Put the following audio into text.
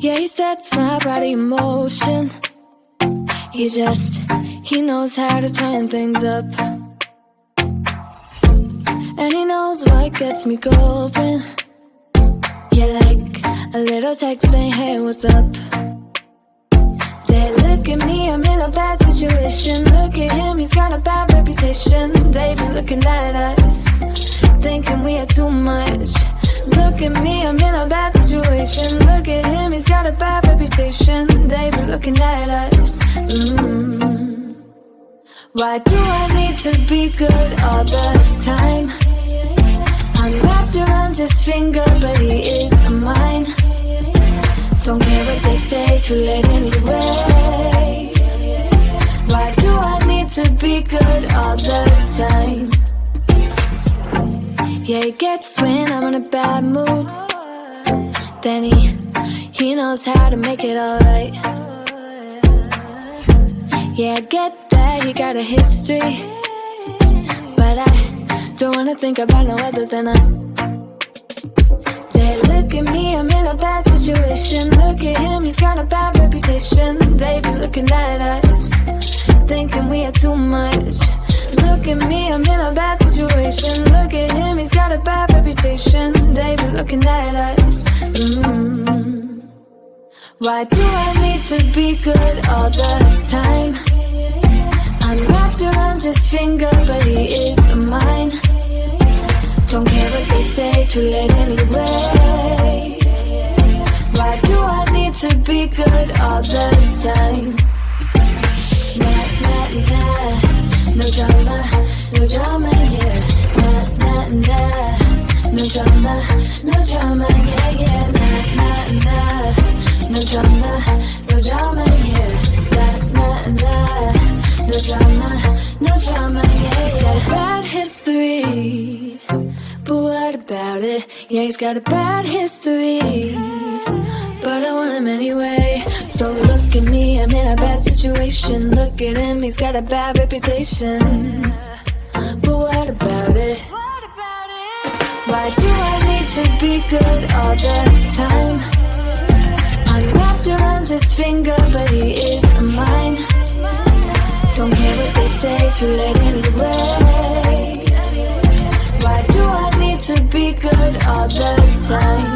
Yeah, he sets my body in motion. He knows how to turn things up. And he knows what gets me going. Yeah, like a little text saying, hey, what's up? They look at me, I'm in a bad situation. Look at him, he's got a bad reputation. They be looking at us, thinking we are too much. Look at me, I'm in a bad situation. Look at him, he's got a bad reputation. They be looking at us. Why do I need to be good all the time? I'm wrapped around his finger, but he is mine. Don't care what they say, too late anyway. Why do I need to be good all the time? Yeah, he gets when I'm in a bad mood. Then he knows how to make it alright. Yeah, I get that he got a history, but I don't wanna think about no other than us. They look at me, I'm in a bad situation. Look at him, he's got a bad reputation. They be looking at us, thinking we are too much. Look at me, I'm in a bad situation. Look at him, he's got a bad reputation. They be looking at us. Why do I need to be good all the time? I'm wrapped around his finger, but he is mine. Don't care what they say, too late anyway. Why do I need to be good all the time? Nah, nah, nah. No drama, yeah. Nah, nah, nah. No drama, yeah. Nah, nah, nah. No drama, yeah. Nah, nah, nah. No drama, yeah. He's got a bad history, but what about it? Yeah, he's got a bad history, but I want him anyway. So look at me, I'm in a bad situation. Look at him, he's got a bad reputation, but what about it? Why do I need to be good all the time? I'm wrapped around his finger, but he is mine. Don't care what they say, too late anyway. Why do I need to be good all the time?